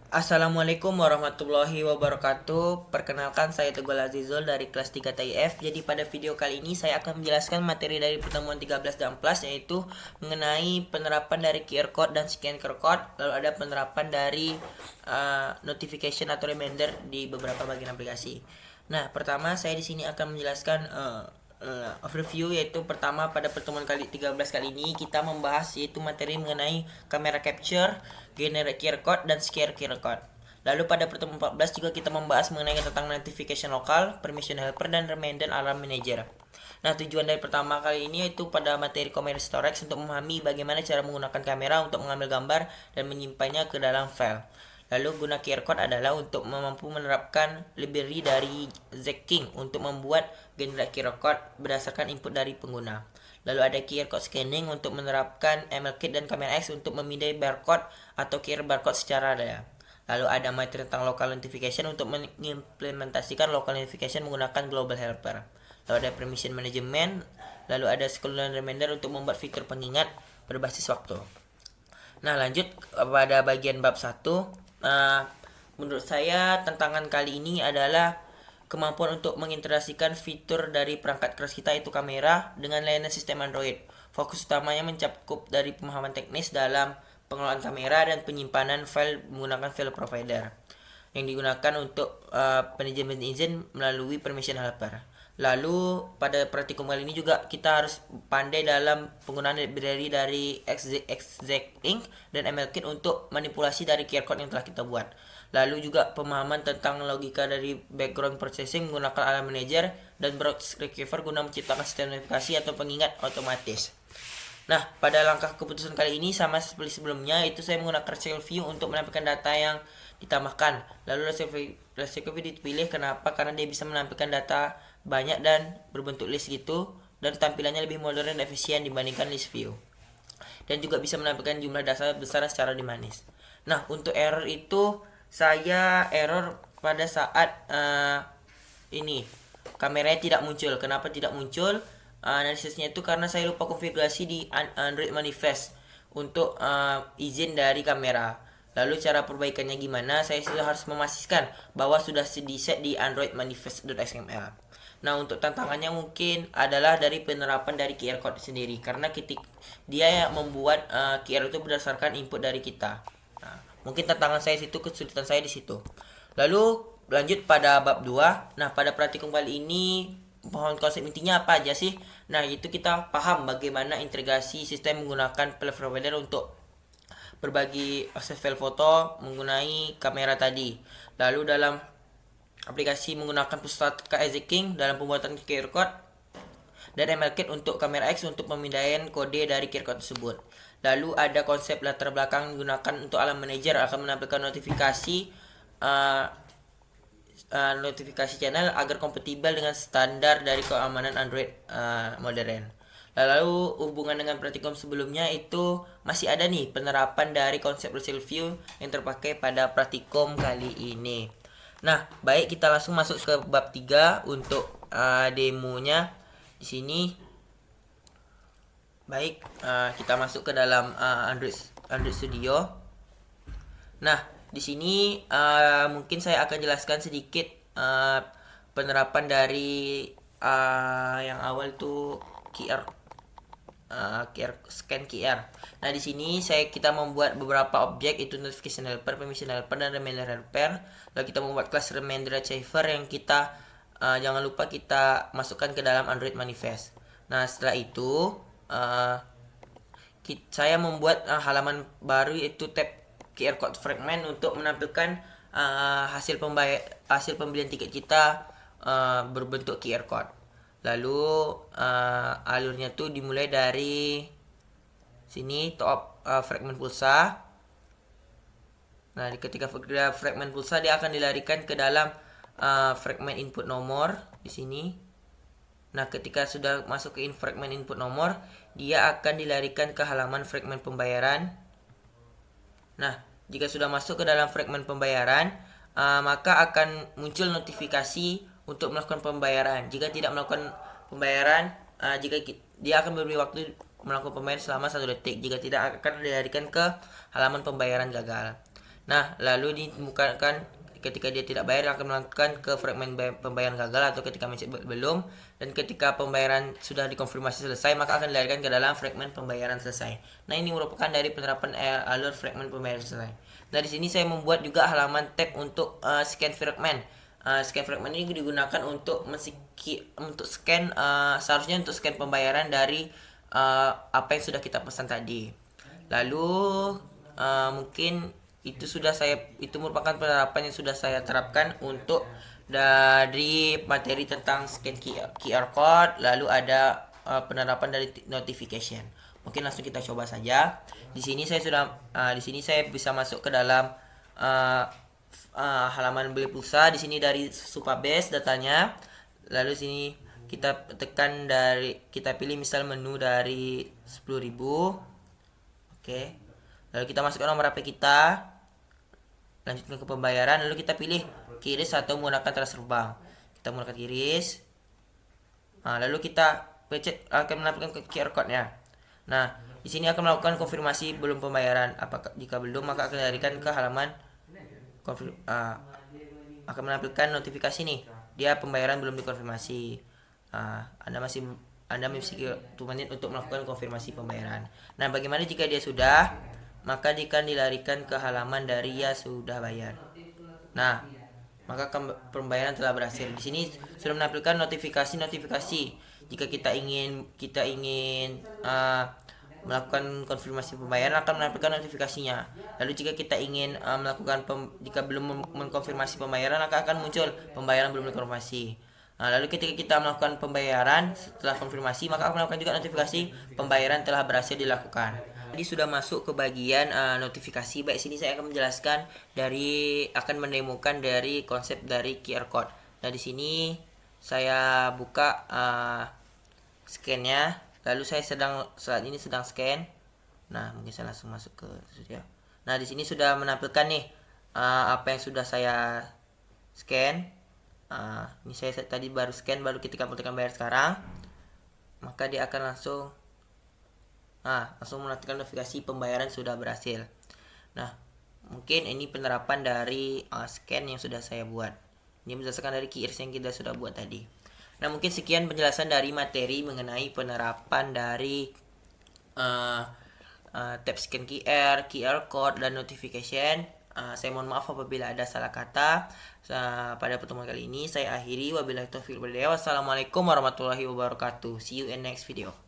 Assalamualaikum warahmatullahi wabarakatuh. Perkenalkan, saya Teguh Azizul dari kelas 3 TIF. Jadi pada video kali ini saya akan menjelaskan materi dari pertemuan 13 dan plus, yaitu mengenai penerapan dari QR code dan scan QR code. Lalu ada penerapan dari notification atau reminder di beberapa bagian aplikasi. Nah, pertama saya di sini akan menjelaskan overview, yaitu pertama pada pertemuan kali 13 kali ini kita membahas yaitu materi mengenai kamera capture, generate QR code dan share QR code. Lalu pada pertemuan 14 juga kita membahas mengenai tentang notification lokal, permission helper dan reminder alarm manager. Nah, tujuan dari pertama kali ini yaitu pada materi commerce storage untuk memahami bagaimana cara menggunakan kamera untuk mengambil gambar dan menyimpannya ke dalam file. Lalu guna QR code adalah untuk mampu menerapkan library dari Zking untuk membuat generate QR code berdasarkan input dari pengguna. Lalu ada QR code scanning untuk menerapkan MLKit dan Camera X untuk memindai barcode atau QR barcode secara real. Lalu ada materi tentang local notification untuk mengimplementasikan local notification menggunakan global helper. Lalu ada permission management, lalu ada schedule reminder untuk membuat fitur pengingat berbasis waktu. Nah, lanjut pada bagian bab 1. Menurut saya tantangan kali ini adalah kemampuan untuk mengintegrasikan fitur dari perangkat keras kita, yaitu kamera, dengan layanan sistem Android. Fokus utamanya mencakup dari pemahaman teknis dalam pengelolaan kamera dan penyimpanan file menggunakan file provider yang digunakan untuk penjamin izin melalui permission helper. Lalu pada praktikum kali ini juga kita harus pandai dalam penggunaan library dari Xzing dan MLKit untuk manipulasi dari QR code yang telah kita buat. Lalu juga pemahaman tentang logika dari background processing menggunakan alarm manager dan browse receiver guna menciptakan sistem notifikasi atau pengingat otomatis. Nah, pada langkah keputusan kali ini sama seperti sebelumnya, itu saya menggunakan Excel view untuk menampilkan data yang ditambahkan. Lalu Excel view dipilih kenapa? Karena dia bisa menampilkan data banyak dan berbentuk list gitu, dan tampilannya lebih modern dan efisien dibandingkan list view. Dan juga bisa menampilkan jumlah data besar secara dinamis. Nah, untuk error itu saya error pada saat ini kameranya tidak muncul. Kenapa tidak muncul? Analisisnya itu karena saya lupa konfigurasi di Android Manifest untuk izin dari kamera. Lalu cara perbaikannya gimana? Saya sudah harus memastikan bahwa sudah di set di Android Manifest.xml. Nah, untuk tantangannya mungkin adalah dari penerapan dari QR code sendiri, karena dia membuat QR itu berdasarkan input dari kita. Nah, mungkin tantangan saya situ, kesulitan saya di situ. Lalu lanjut pada bab 2. Nah, pada praktikum kali ini pohon konsep intinya apa aja sih? Nah, itu kita paham bagaimana integrasi sistem menggunakan file provider untuk berbagi akses file foto menggunakan kamera tadi. Lalu dalam aplikasi menggunakan Pustaka Zking dalam pembuatan QR code dan MLKit untuk kamera X untuk pemindaian kode dari QR code tersebut. Lalu ada konsep latar belakang digunakan untuk alarm manager akan menampilkan notifikasi channel agar kompatibel dengan standar dari keamanan Android modern. Lalu hubungan dengan praktikum sebelumnya itu masih ada nih penerapan dari konsep Real View yang terpakai pada praktikum kali ini. Nah, baik kita langsung masuk ke bab 3 untuk demonya di sini. Baik, kita masuk ke dalam Android Studio. Nah, di sini mungkin saya akan jelaskan sedikit penerapan dari yang awal itu QR scan QR. Nah, di sini kita membuat beberapa objek, itu notification helper, permission helper dan reminder helper. Lalu kita membuat kelas reminder receiver yang kita jangan lupa kita masukkan ke dalam Android Manifest. Nah, setelah itu saya membuat halaman baru, yaitu tab QR code fragment untuk menampilkan hasil pembelian tiket kita berbentuk QR code. Lalu alurnya tuh dimulai dari sini top fragment pulsa. Nah, ketika fragment pulsa dia akan dilarikan ke dalam fragment input nomor di sini. Nah, ketika sudah masuk ke fragment input nomor, dia akan dilarikan ke halaman fragment pembayaran. Nah, jika sudah masuk ke dalam fragment pembayaran, maka akan muncul notifikasi untuk melakukan pembayaran. Jika tidak melakukan pembayaran, dia akan memberi waktu melakukan pembayaran selama 1 detik. Jika tidak, akan dilarikan ke halaman pembayaran gagal. Nah, lalu ditemukan ketika dia tidak bayar akan melakukan ke fragmen pembayaran gagal atau ketika mencet belum, dan ketika pembayaran sudah dikonfirmasi selesai maka akan dilarikan ke dalam fragmen pembayaran selesai. Nah, ini merupakan dari penerapan alur fragmen pembayaran selesai. Nah, di sini saya membuat juga halaman tab untuk scan fragmen. Scan fragmen ini digunakan untuk scan, seharusnya untuk scan pembayaran dari apa yang sudah kita pesan tadi. Lalu mungkin itu merupakan penerapan yang sudah saya terapkan untuk dari materi tentang scan QR code, lalu ada penerapan dari notification. Mungkin langsung kita coba saja. Di sini saya bisa masuk ke dalam halaman beli pulsa. Di sini dari Supabase datanya. Lalu sini kita pilih misal menu dari 10.000. Oke. Lalu kita masukkan nomor HP kita. Lanjutkan ke pembayaran, lalu kita pilih QRIS atau menggunakan transfer bank. Kita menggunakan QRIS. Lalu kita akan menampilkan ke QR code-nya. Nah, di sini akan melakukan konfirmasi belum pembayaran. Jika belum maka akan dilarikan ke halaman akan menampilkan notifikasi nih. Dia pembayaran belum dikonfirmasi. Anda masih 1 menit untuk melakukan konfirmasi pembayaran. Nah, bagaimana jika dia sudah? Maka akan dilarikan ke halaman dari ya sudah bayar. Nah, maka pembayaran telah berhasil. Di sini sudah menampilkan notifikasi. Jika kita ingin melakukan konfirmasi pembayaran akan menampilkan notifikasinya. Lalu jika kita ingin jika belum mengkonfirmasi pembayaran akan muncul pembayaran belum dikonfirmasi. Lalu ketika kita melakukan pembayaran setelah konfirmasi maka akan melakukan juga notifikasi pembayaran telah berhasil dilakukan. Jadi sudah masuk ke bagian notifikasi. Baik, sini saya akan menjelaskan akan mendemokan dari konsep dari QR code. Nah, di sini saya buka scan-nya. Lalu saya saat ini sedang scan. Nah, mungkin saya langsung masuk ke studio. Nah, di sini sudah menampilkan nih apa yang sudah saya scan. Ini saya tadi baru scan, baru ketika tekan bayar sekarang, maka dia akan langsung menantikan notifikasi pembayaran sudah berhasil. Nah, mungkin ini penerapan dari scan yang sudah saya buat. Ini berdasarkan dari QRIS yang kita sudah buat tadi. Nah, mungkin sekian penjelasan dari materi mengenai penerapan dari tab scan QR code dan notification. Saya mohon maaf apabila ada salah kata. Pada pertemuan kali ini saya akhiri. Wabillahi taufiq wal hidayah. Wassalamualaikum warahmatullahi wabarakatuh. See you in next video.